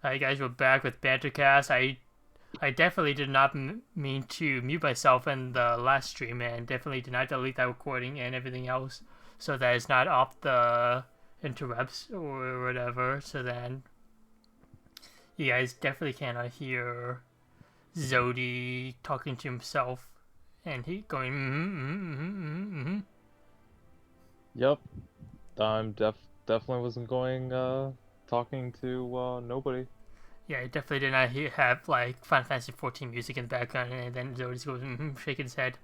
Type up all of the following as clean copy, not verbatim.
Hi guys, we're back with Bantercast. I definitely did not mean to mute myself in the last stream, and definitely did not delete that recording and everything else, so that it's not off the interrupts or whatever. So then you guys definitely cannot hear Zodi talking to himself, and he going Yep, I'm definitely wasn't going talking to nobody. Yeah, I definitely did not have like Final Fantasy 14 music in the background, and then Zodi goes shaking his head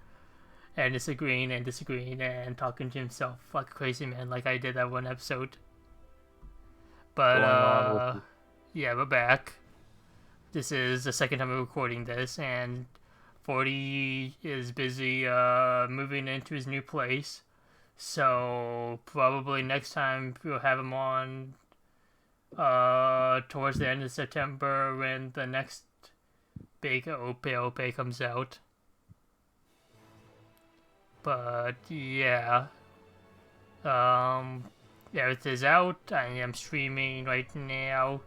and disagreeing and talking to himself like a crazy man, like I did that one episode. But Going on with yeah, we're back. This is the second time we're recording this, and 40 is busy moving into his new place. So probably next time we'll have him on towards the end of September when the next big Ope comes out. But yeah, Um, Aerith is out. I am streaming right now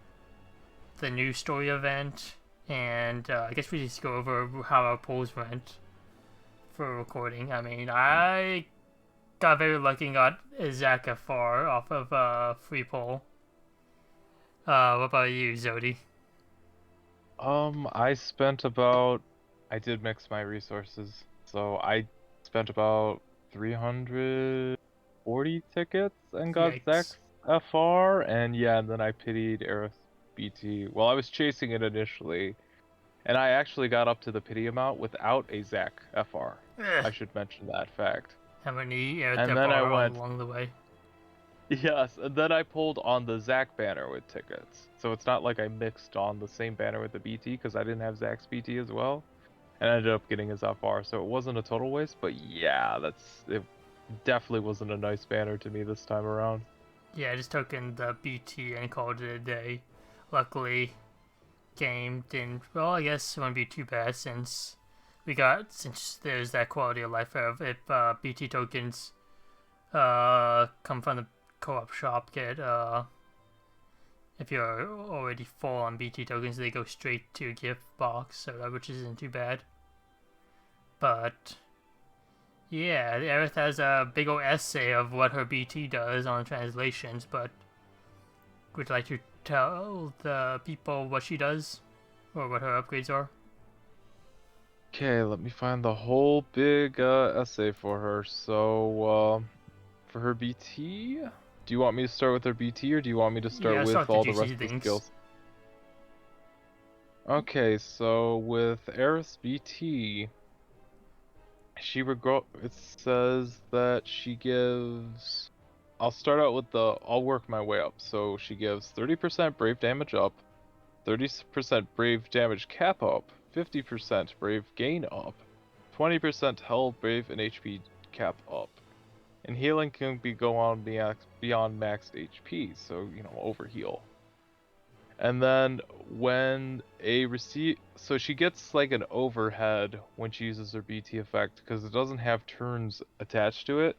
the new story event, and I guess we just go over how our polls went for recording. I mean, I got very lucky and got a Zack FR off of free poll. What about you, Zodi? I spent about I did mix my resources. So I spent about 340 tickets and got Yikes. Zack's FR, and yeah, and then I pitied Aerith BT. Well, I was chasing it initially, and I actually got up to the pity amount without a Zack FR. Ugh. I should mention that fact. How many Aerith And then I FR went along the way? Yes, and then I pulled on the Zack banner with tickets. So it's not like I mixed on the same banner with the BT because I didn't have Zack's BT as well. And I ended up getting his FR, so it wasn't a total waste, but yeah, it definitely wasn't a nice banner to me this time around. Yeah, I just took in the BT and called it a day. Luckily, game didn't. Well, I guess it wouldn't be too bad since there's that quality of life of if BT tokens come from the co-op shop, get if you're already full on BT tokens, they go straight to a gift box, so that which isn't too bad. But yeah, Aerith has a big old essay of what her BT does on translations, but would you like to tell the people what she does or what her upgrades are? Okay, let me find the whole big essay for her. So, for her BT, do you want me to start with her BT or do you want me to start Yeah, with start the all the juicy rest of the things. skills? Okay, so with Aerith's BT, it says that she gives. I'll start out with I'll work my way up. So she gives 30% brave damage up, 30% brave damage cap up, 50% brave gain up, 20% health brave and HP cap up. And healing can go on beyond maxed HP, so over heal. And then when so she gets like an overhead when she uses her BT effect because it doesn't have turns attached to it.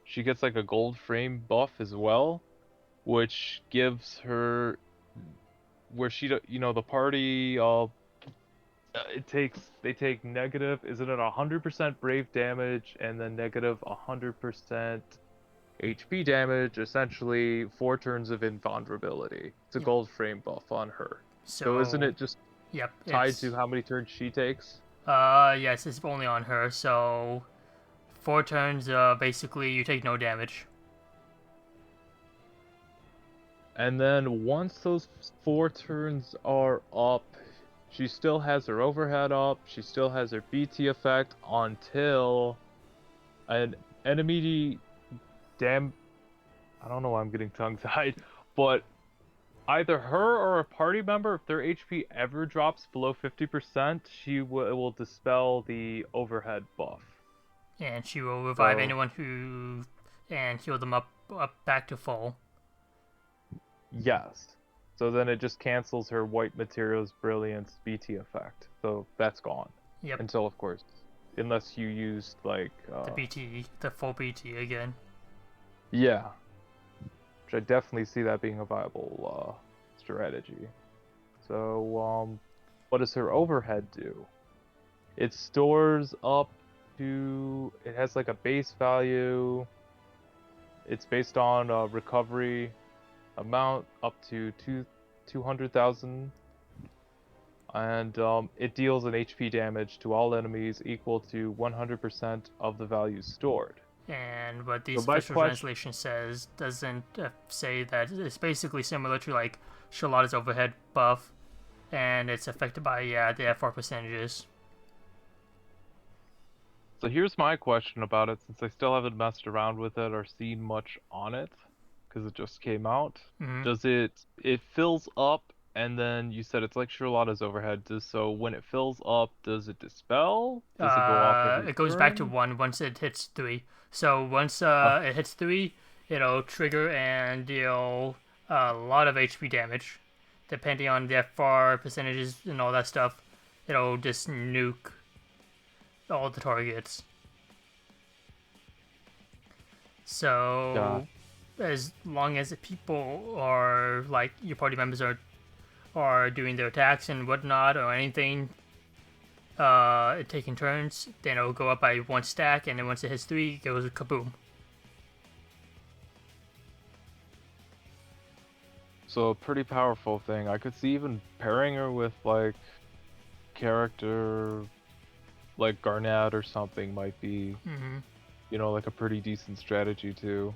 She gets like a gold frame buff as well, which gives her where the party all they take negative, isn't it 100% brave damage and then negative 100% HP damage, essentially 4 turns of invulnerability. It's a Yep. gold frame buff on her. So isn't So, it just yep, tied it's to how many turns she takes? yes, it's only on her. So, 4 turns, basically you take no damage. And then once those 4 turns are up, she still has her overhead up, she still has her BT effect until an enemy dam I don't know why I'm getting tongue-tied, but either her or a party member, if their HP ever drops below 50%, it will dispel the overhead buff. And she will revive So, anyone who and heal them up back to full. yes. So then it just cancels her white materials brilliance BT effect. So that's gone. Yep, Until, of course, unless you used like the BT, the full BT again. yeah, which I definitely see that being a viable strategy. So, what does her overhead do? It stores up to. It has like a base value. It's based on a recovery amount up to 200,000, and it deals an HP damage to all enemies equal to 100% of the value stored. And what the So my special question, translation says doesn't say that it's basically similar to like Charlotta's overhead buff, and it's affected by the FR percentages. so here's my question about it, since I still haven't messed around with it or seen much on it, because it just came out. Mm-hmm. Does it fills up, and then you said it's like Charlotta's overhead. So when it fills up, does it dispel? Does it go off every It goes back to turn? 1 once it hits 3. So once Oh, it hits 3, it'll trigger and deal a lot of HP damage. Depending on the FR percentages and all that stuff, it'll just nuke all the targets. yeah. So as long as the people are like your party members are doing their attacks and whatnot or anything, taking turns, then it'll go up by 1 stack, and then once it hits 3, it goes kaboom. So a pretty powerful thing. I could see even pairing her with like character like Garnet or something might be, Mm-hmm. like a pretty decent strategy too.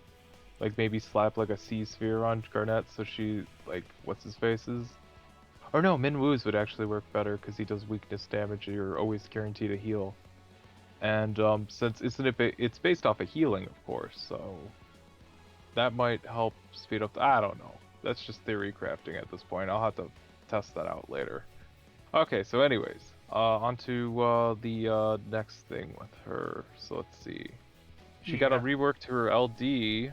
Like maybe slap like a sea sphere on Garnet so she like what's his faces. Or no, Minwoo's would actually work better because he does weakness damage. You're always guaranteed a heal. And since it's based off of healing, of course, so that might help speed up. I don't know. That's just theory crafting at this point. I'll have to test that out later. Okay, so anyways, on to the next thing with her. So let's see. She got a Yeah. rework to her LD.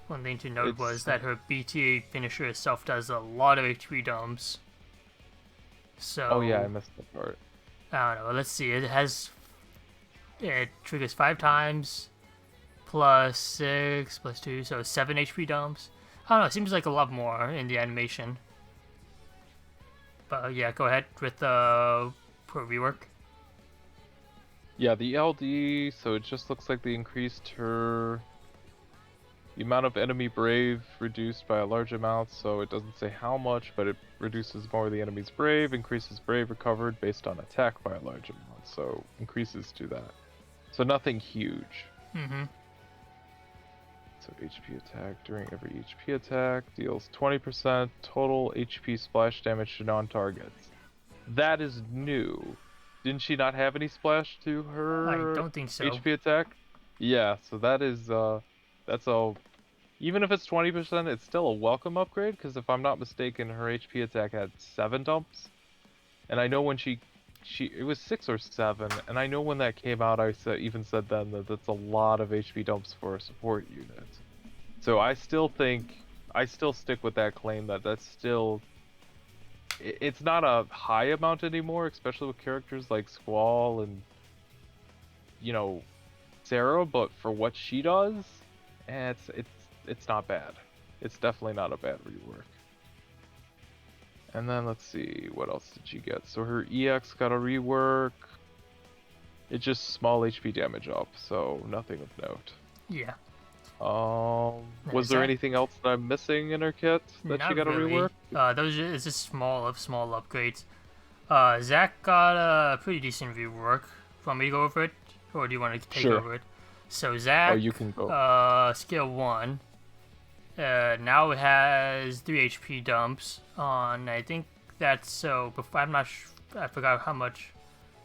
One thing to note was It's that her BTA finisher itself does a lot of HP dumps. oh yeah, I So missed that part. I don't know. Let's see. It triggers 5 times, plus 6, plus 2, so 7 HP dumps. I don't know. It seems like a lot more in the animation. But yeah, go ahead with the pro rework. Yeah, the LD. So it just looks like they increased her. The amount of enemy brave reduced by a large amount, so it doesn't say how much, but it reduces more of the enemy's brave, increases brave recovered based on attack by a large amount, so increases to that. So nothing huge. Mm-hmm. So HP attack during every HP attack deals 20% total HP splash damage to non-targets. That is new. Didn't she not have any splash to I her don't think so. HP attack? Yeah, so that's a even if it's 20%, it's still a welcome upgrade, because if I'm not mistaken, her HP attack had 7 dumps. And I know when it was 6 or 7, and I know when that came out, even said then that that's a lot of HP dumps for a support unit. So I still stick with that claim that that's still, it's not a high amount anymore, especially with characters like Squall and, Sarah, but for what she does, it's not bad. It's definitely not a bad rework. And then let's see, what else did she get? So her EX got a rework. It's just small HP damage up, so nothing of note. Yeah. Was Is there that anything else that I'm missing in her kit that she not got a rework? really? Those are it's just small upgrades. Zack got a pretty decent rework. Want me to go over it, or do you want to take Sure. over it? So Oh, Zack, you can go. skill 1. Now it has 3 HP dumps on. I think that's so. Before, I'm not. I forgot how much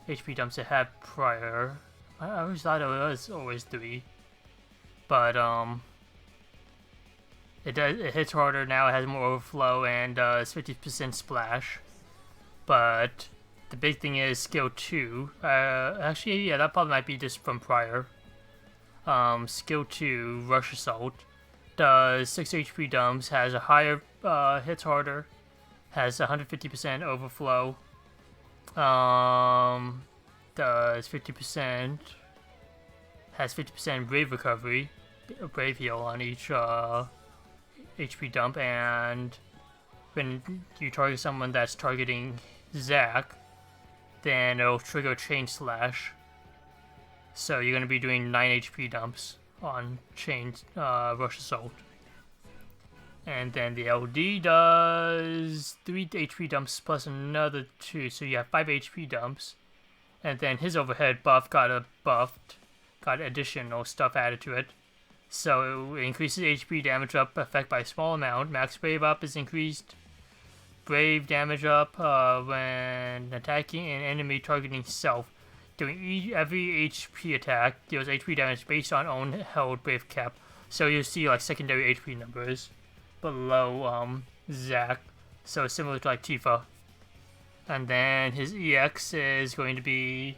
HP dumps it had prior. I always thought it was always 3, but it hits harder now. It has more overflow and it's 50% splash. But the big thing is skill 2. Actually, yeah, that probably might be just from prior. Skill 2, Rush Assault, does 6 HP dumps, has a higher, hits harder, has 150% overflow, does 50%, has 50% Brave Recovery, Brave Heal on each HP dump, and when you target someone that's targeting Zack, then it'll trigger Chain Slash. So you're going to be doing 9 HP dumps on Chain Rush Assault. And then the LD does 3 HP dumps plus another 2, so you have 5 HP dumps. And then his overhead buff got additional stuff added to it. So it increases HP damage up effect by a small amount. Max Brave up is increased. Brave damage up when attacking an enemy targeting self. Doing every HP attack deals HP damage based on own held Brave cap. So you'll see like secondary HP numbers below Zack. So similar to like Tifa. And then his EX is going to be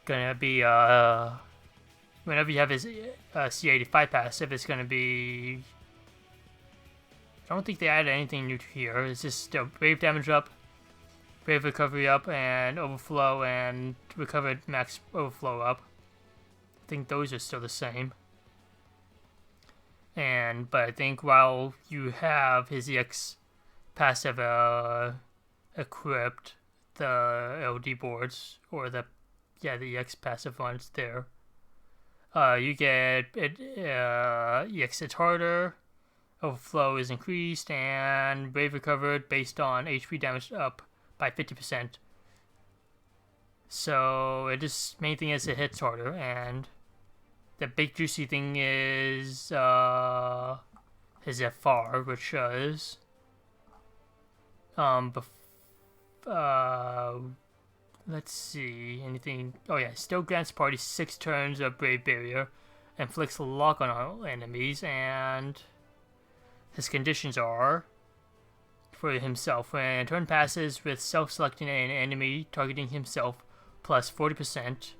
whenever you have his C85 passive, it's going to be... I don't think they added anything new to here. It's just still Brave damage up, Brave recovery up, and overflow and recovered max overflow up. I think those are still the same. But I think while you have his EX passive equipped, the LD boards, or the EX passive ones there, you get EX hits harder, overflow is increased, and Brave recovered based on HP damage up by 50%. So it just, main thing is it hits harder, and the big juicy thing is his FR, which is let's see, anything. Oh yeah, still grants party 6 turns of Brave Barrier, inflicts lock on all enemies, and his conditions are for himself. When a turn passes with self-selecting an enemy targeting himself, plus 40%.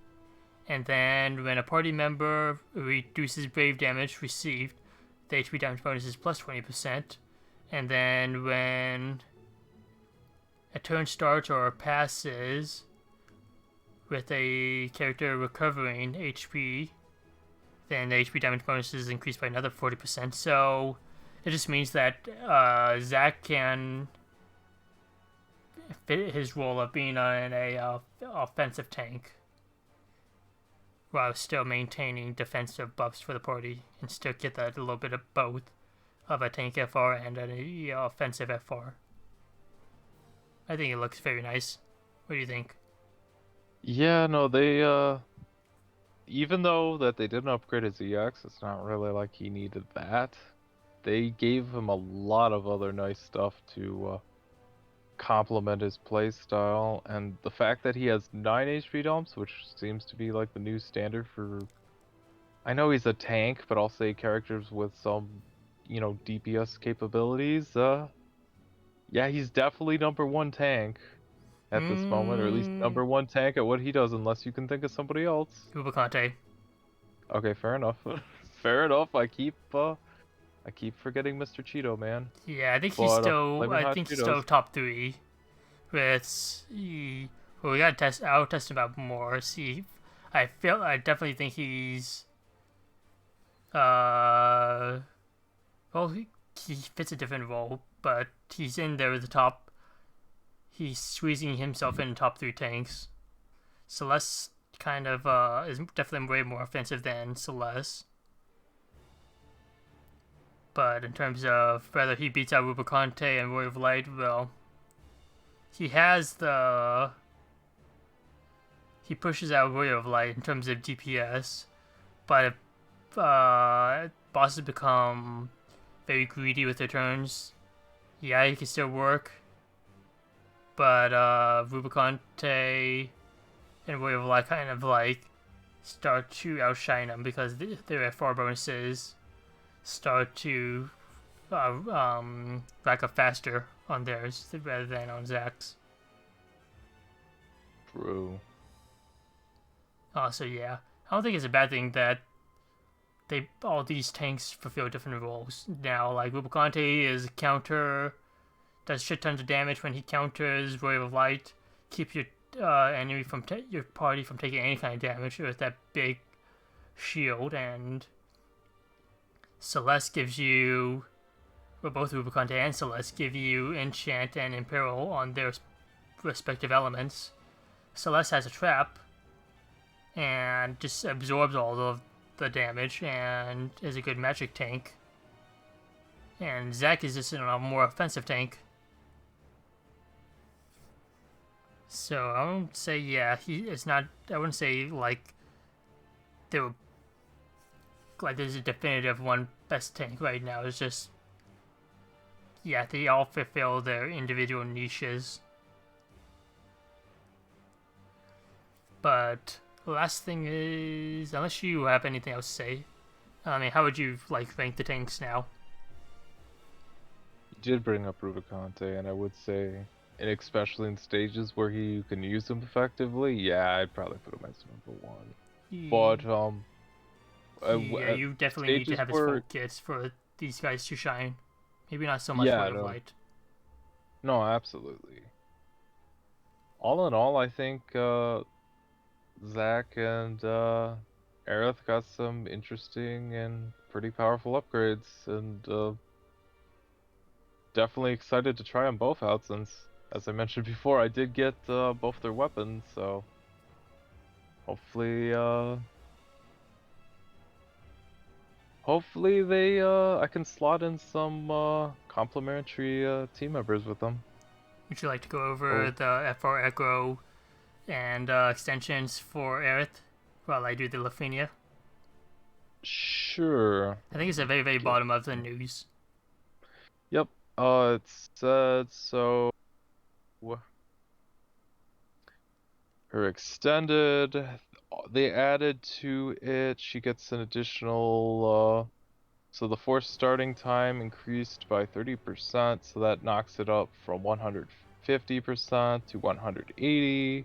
And then when a party member reduces Brave damage received, the HP damage bonus is plus 20%. And then when a turn starts or passes with a character recovering HP, then the HP damage bonus is increased by another 40%. So it just means that Zack can fit his role of being an offensive tank while still maintaining defensive buffs for the party, and still get that a little bit of both of a tank FR and an offensive FR. I think it looks very nice. What do you think? Yeah, no, they even though that they didn't upgrade his EX, it's not really like he needed that. They gave him a lot of other nice stuff to complement his playstyle, and the fact that he has 9 HP dumps, which seems to be like the new standard for... I know he's a tank, but I'll say characters with some, DPS capabilities. Yeah, he's definitely #1 tank at this moment, or at least #1 tank at what he does, unless you can think of somebody else. Ubicante. Okay, fair enough. Fair enough. I keep forgetting Mr. Cheeto, man. Yeah, I think But, he's still top 3. Well, we gotta test. I'll test him out more. See, I definitely think he's. Well, he fits a different role, but he's in there with the top. He's squeezing himself in the top 3 tanks. Celeste kind of is definitely way more offensive than Celeste. But in terms of whether he beats out Rubicante and Roy of Light, well, he pushes out Roy of Light in terms of DPS, but if bosses become very greedy with their turns, yeah, he can still work. But Rubicante and Roy of Light kind of like start to outshine him because their FR bonuses start to rack up faster on theirs rather than on Zack's. True. So yeah, I don't think it's a bad thing that all these tanks fulfill different roles. Now, like Rubicante is a counter, does shit tons of damage when he counters Roy of Light, keep your enemy from your party from taking any kind of damage with that big shield, and Celeste gives you where both Rubicante and Celeste give you Enchant and Imperil on their respective elements. Celeste has a trap and just absorbs all of the damage and is a good magic tank. And Zack is just a more offensive tank. So I would say, yeah, it's not. I wouldn't say like there's a definitive one best tank right now. It's just, yeah, they all fulfill their individual niches. But the last thing is, unless you have anything else to say, I mean, how would you rank the tanks now? You did bring up Rubicante, and I would say, and especially in stages where you can use him effectively, yeah, I'd probably put him as number one. But yeah, you definitely need to have his full kits for these guys to shine. Maybe not so much for Light. No, absolutely. All in all, I think Zack and Aerith got some interesting and pretty powerful upgrades, and definitely excited to try them both out since, as I mentioned before, I did get both their weapons, so hopefully I can slot in some complimentary team members with them. Would you like to go over the FR Echo and extensions for Aerith while I do the Lafrenia? Sure. I think it's at the very, very bottom of the news. Yep. It said so. Her extended, they added to it, she gets an additional, so the force starting time increased by 30%, so that knocks it up from 150% to 180.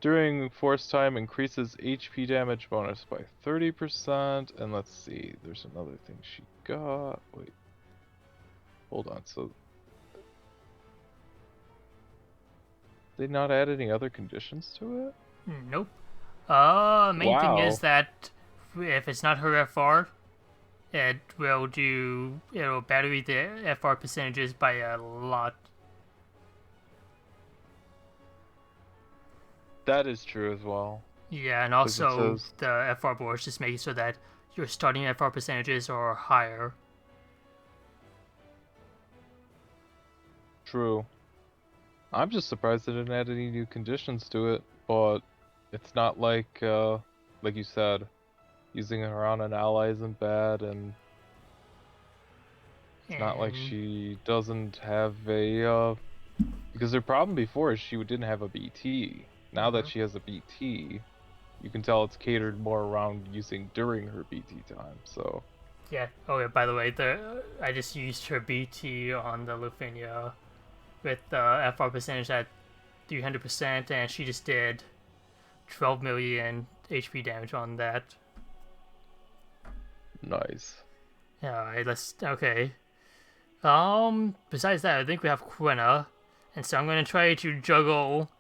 During force time, increases HP damage bonus by 30%, and let's see, there's another thing she got, wait, hold on, so they not add any other conditions to it? Nope. Main thing is that if it's not her FR, it'll battery the FR percentages by a lot. That is true as well. Yeah, and also the FR boards just make it so that your starting FR percentages are higher. True. I'm just surprised they didn't add any new conditions to it, but it's not like you said, using her on an ally isn't bad, and it's not like she doesn't have a, because her problem before is she didn't have a BT. Now that she has a BT, you can tell it's catered more around using during her BT time, so. Yeah, oh yeah, by the way, I just used her BT on the Lufenia with the FR percentage at 300%, and she just did 12 million HP damage on that. Nice. Alright, okay. Besides that, I think we have Quina, and so I'm gonna try to juggle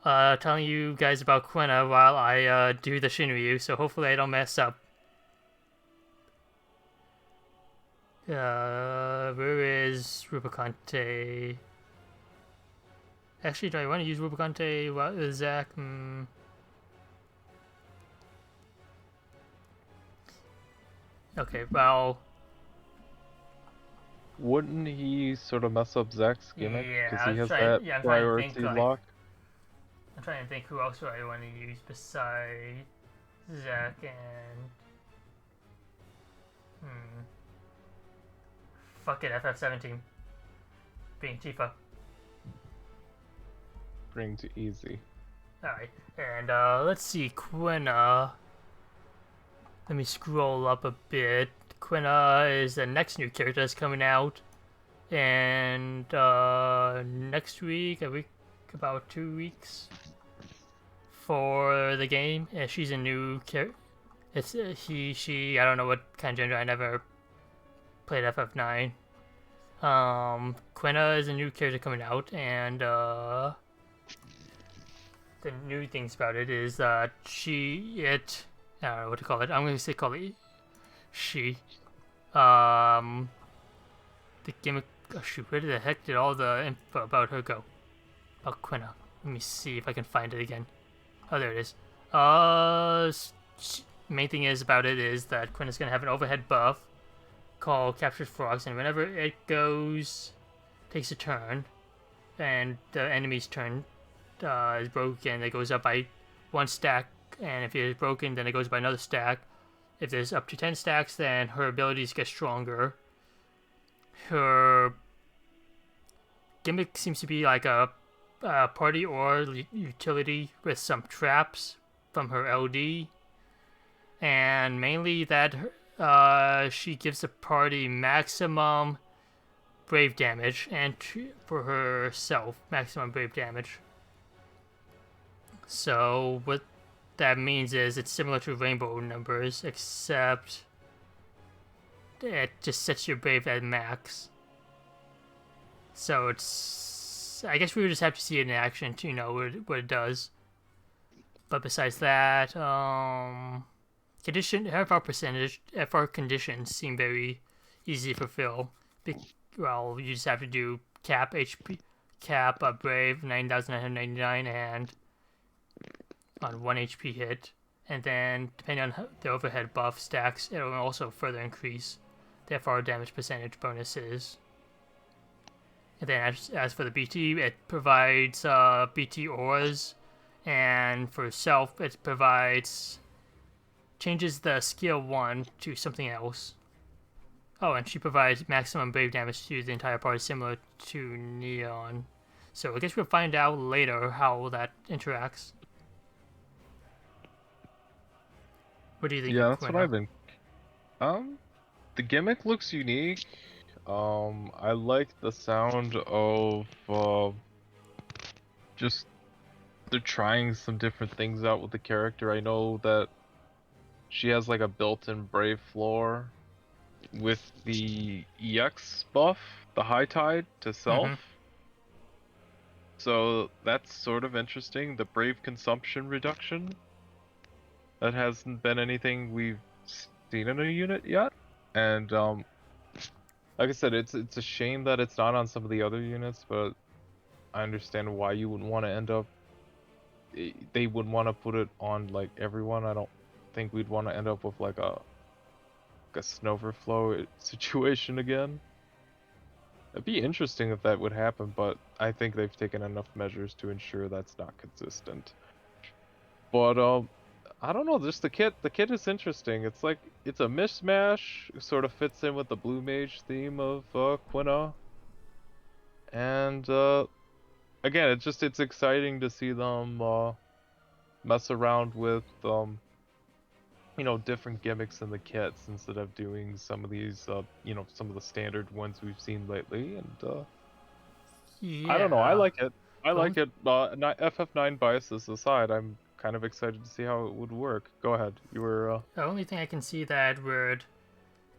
telling you guys about Quina while I do the Shinryu, so hopefully I don't mess up. Where is Rubicante? Actually, do I want to use Rubicante with Zack? Okay, well. Wouldn't he sort of mess up Zack's gimmick? Because he has that priority lock? I'm trying to think who else I want to use besides Zack and. Fuck it, FF17. Being Tifa. Bring to easy. Alright, and let's see, Quina. Let me scroll up a bit. Quina is the next new character that's coming out. And next week, about 2 weeks for the game. And she's a new character. It's she, I don't know what kind of gender, I never played FF9. Quina is a new character coming out, and the new things about it is I don't know what to call it. I'm going to call it she. the gimmick. Oh shoot, where the heck did all the info about her go? Oh, Quina. Let me see if I can find it again. Oh, there it is. Main thing is about it is that Quina's gonna have an overhead buff called Captured Frogs, and whenever it goes, takes a turn, and the enemy's turn is broken, it goes up by 1 stack, and if it is broken, then it goes by another stack. If there's up to 10 stacks, then her abilities get stronger. Her gimmick seems to be like a party or utility with some traps from her LD, and mainly that she gives the party maximum brave damage, and for herself maximum brave damage. So what that means is it's similar to rainbow numbers, except it just sets your brave at max. So it's, I guess we would just have to see it in action to know what it does. But besides that, FR conditions seem very easy to fulfill. Well, you just have to do cap HP, cap brave 9,999 and on 1 HP hit, and then depending on the overhead buff stacks, it will also further increase the FR damage percentage bonuses. And then as for the BT, it provides BT auras, and for self, it changes the skill 1 to something else. Oh, and she provides maximum brave damage to the entire party, similar to Neon. So I guess we'll find out later how that interacts. What do you think? Yeah, that's Quina? what I've been. The gimmick looks unique. I like the sound of just they're trying some different things out with the character. I know that she has like a built-in brave floor with the EX buff, the high tide to self. So that's sort of interesting. The brave consumption reduction. That hasn't been anything we've seen in a unit yet. And like I said, it's a shame that it's not on some of the other units, but I understand why you wouldn't want to end up. They wouldn't want to put it on like everyone. I don't think we'd want to end up with like a Snoverflow situation again. It'd be interesting if that would happen, but I think they've taken enough measures to ensure that's not consistent. But I don't know, just the kit is interesting. It's like it's a mishmash, sort of fits in with the blue mage theme of Quina. And again, it's exciting to see them mess around with different gimmicks in the kits instead of doing some of these some of the standard ones we've seen lately. And Yeah. I don't know, I like it. I like it. FF9 biases aside, I'm kind of excited to see how it would work. Go ahead. You were. The only thing I can see that would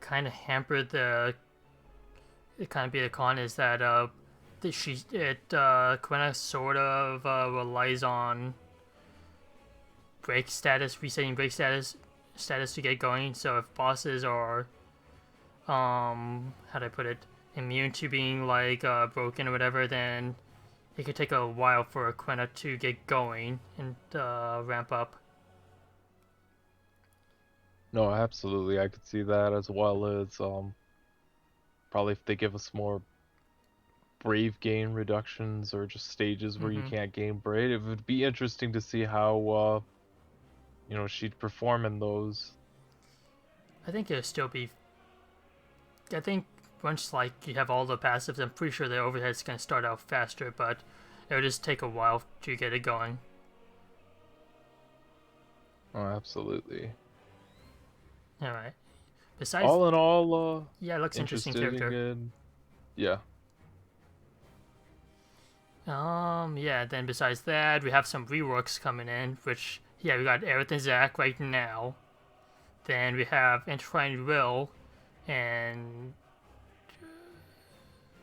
kind of hamper the con is that Quina sort of relies on resetting break status to get going. So if bosses are how do I put it, immune to being like broken or whatever, then it could take a while for Quina to get going and ramp up. No, absolutely. I could see that, as well as probably if they give us more brave gain reductions or just stages where you can't gain brave, it would be interesting to see how she'd perform in those. I think it'll still be. I think once like you have all the passives, I'm pretty sure the overhead's gonna start out faster, but it'll just take a while to get it going. Oh, absolutely. All right. Besides, all in all, yeah, it looks interesting character. Yeah. Yeah. Then besides that, we have some reworks coming in, which we got Aerith and Zack right now. Then we have Entwined Will, and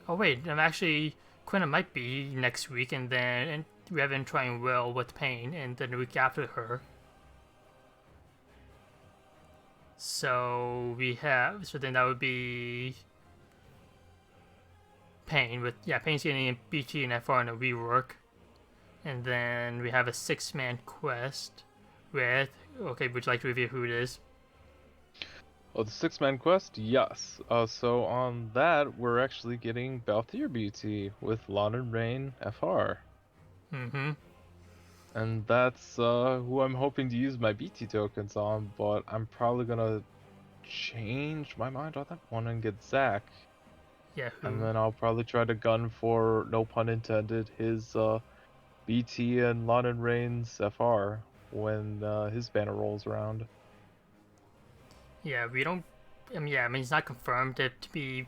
oh wait, I'm actually Quina might be next week, and then we have Entwined Will with Pain, and then the week after her. So then that would be Pain with Pain's getting a BT and FR and a rework, and then we have a 6-man quest with. Okay, would you like to review who it is? Oh, the 6-man quest? Yes. So on that, we're actually getting Balthier BT with Lon and Rain FR. Mm-hmm. And that's who I'm hoping to use my BT tokens on, but I'm probably gonna change my mind on that one and get Zack. Yeah, And who? then I'll probably try to gun for, no pun intended, his BT and Lon and Rain's FR when his banner rolls around. Yeah, we don't. I mean, it's not confirmed it to be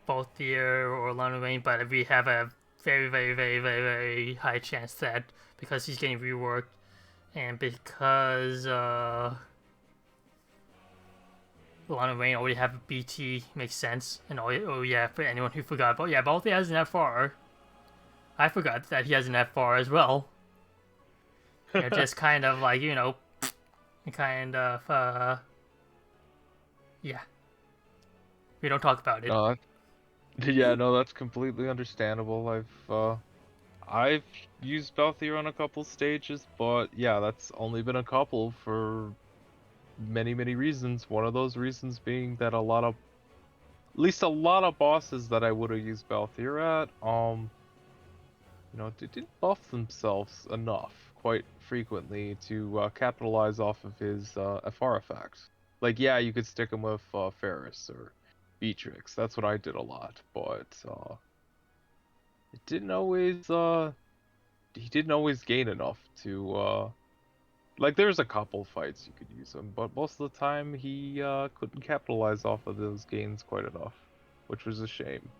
both Deer or Lana Wayne, but we have a very, very, very, very, very high chance that because he's getting reworked and because Lana Wayne already have a BT, makes sense. And for anyone who forgot about, both he has an FR. I forgot that he has an FR as well. Just kind of like, kind of, yeah. We don't talk about it. Yeah, no, that's completely understandable. I've used Balthier on a couple stages, but yeah, that's only been a couple for many, many reasons. One of those reasons being that at least a lot of bosses that I would have used Balthier at, they didn't buff themselves enough quite frequently to capitalize off of his FR effect. Like, yeah, you could stick him with Ferris or Beatrix. That's what I did a lot, but it didn't always he didn't always gain enough to like there's a couple fights you could use him, but most of the time he couldn't capitalize off of those gains quite enough, which was a shame.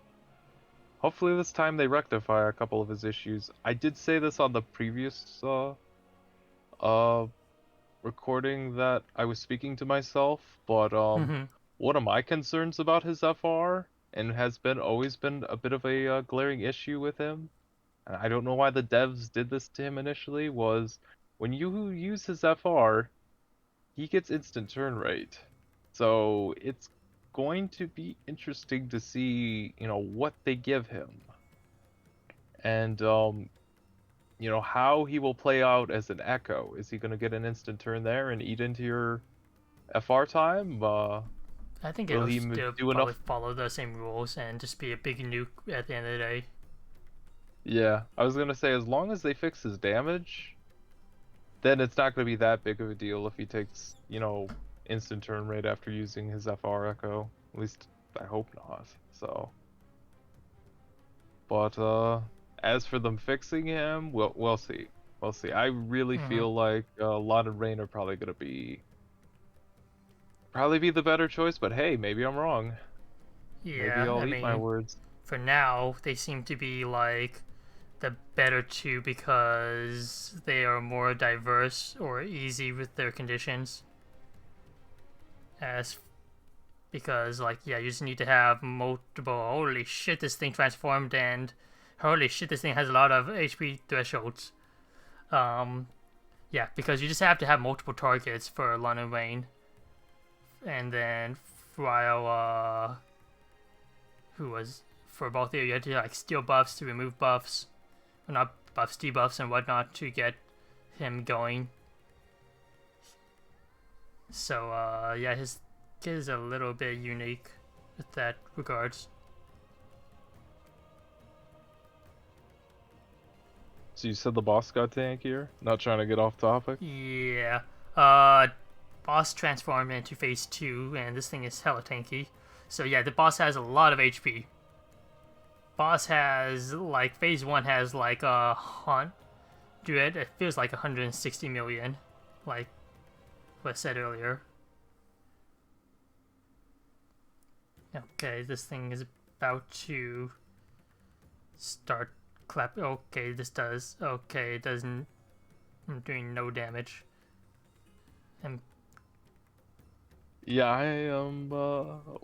Hopefully this time they rectify a couple of his issues. I did say this on the previous uh recording that I was speaking to myself, but Mm-hmm. one of my concerns about his FR, and has been always been a bit of a glaring issue with him, and I don't know why the devs did this to him initially, was when you use his FR, he gets instant turn rate. So it's going to be interesting to see, what they give him. And how he will play out as an echo. Is he going to get an instant turn there and eat into your FR time? I think Will it'll he still do probably enough? follow the same rules and just be a big nuke at the end of the day. Yeah, I was gonna say as long as they fix his damage, then it's not gonna be that big of a deal if he takes, instant turn rate after using his FR echo. At least I hope not. So, but as for them fixing him, we'll see. We'll see. I really Mm-hmm. feel like Lot and Rain are probably be the better choice, but hey, maybe I'm wrong. Maybe Yeah, I I'll eat my mean, words. for now, they seem to be like the better two because they are more diverse or easy with their conditions. As because, you just need to have multiple. Holy shit, this thing transformed, and holy shit, this thing has a lot of HP thresholds. Um, because you just have to have multiple targets for London Wayne, and then while who was for both of you had to steal buffs to remove buffs, or not buffs, debuffs and whatnot to get him going. So his kit is a little bit unique with that regards. So you said the boss got tankier? Not trying to get off topic. Yeah. Boss transformed into phase 2, and this thing is hella tanky. So yeah, the boss has a lot of HP. Boss has phase 1 has a hunt. Dude, it feels like 160 million, like what I said earlier. Okay, this thing is about to start clap. Okay, this does. Okay, it doesn't. I'm doing no damage. And Yeah, I am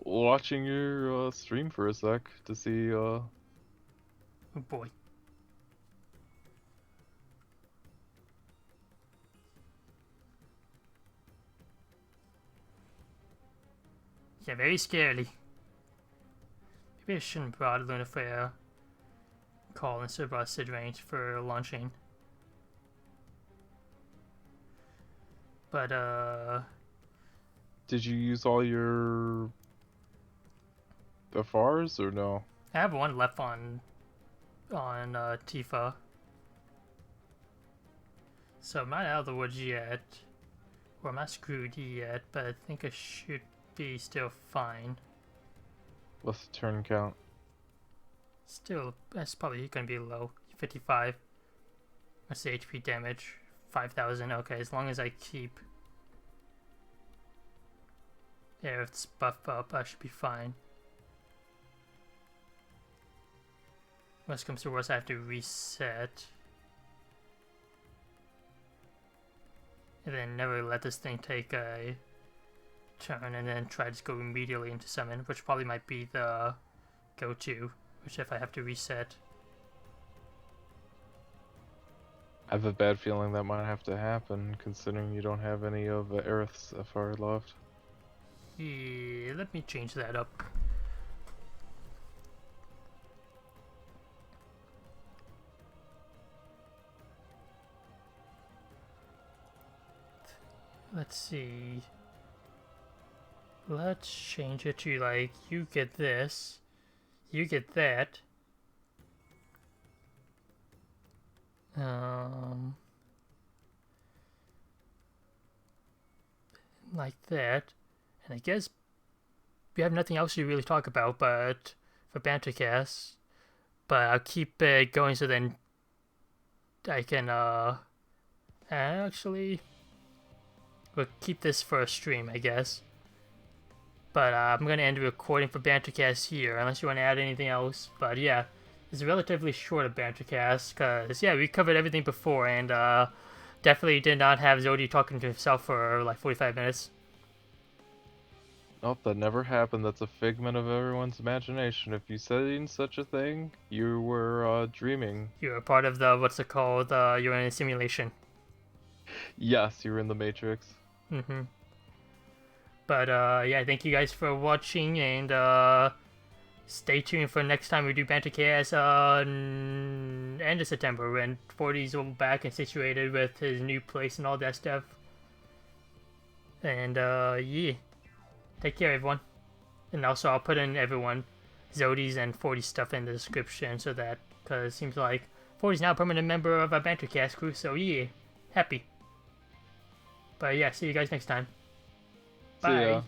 watching your stream for a sec to see. oh boy. Yeah, very scary. Maybe I shouldn't have brought Lunafreya call instead of brought Sid Range for launching. But, Did you use all your FRs or no? I have one left on Tifa. So I'm not out of the woods yet. Or I'm not screwed yet, but I think I should be still fine. What's the turn count? Still, that's probably gonna be low. 55. What's the HP damage? 5,000. Okay, as long as I keep Aerith's buff up, I should be fine. Worst comes to worst, I have to reset. And then never let this thing take a turn and then try to go immediately into summon, which probably might be the go-to, which if I have to reset. I have a bad feeling that might have to happen, considering you don't have any of Aerith's FR left. Yeah, let me change that up. Let's see. Let's change it to like, you get this, you get that. Like that. And I guess we have nothing else to really talk about but for Bantercast. But I'll keep it going so then I can actually we'll keep this for a stream, I guess. But I'm gonna end the recording for Bantercast here, unless you want to add anything else. But yeah, it's a relatively short Bantercast, because yeah, we covered everything before, and definitely did not have Zodi talking to himself for like 45 minutes. Nope, that never happened. That's a figment of everyone's imagination. If you said such a thing, you were dreaming. You're a part of the, what's it called, you're in a simulation. Yes, you were in the Matrix. Mm-hmm. But yeah, thank you guys for watching, and stay tuned for next time we do Bantercast end of September when 40's will be back and situated with his new place and all that stuff. And yeah, take care everyone. And also I'll put in everyone Zodi's and 40's stuff in the description so that, because it seems like 40's now a permanent member of our Bantercast crew, so yeah, happy. But yeah, see you guys next time. Bye. See ya.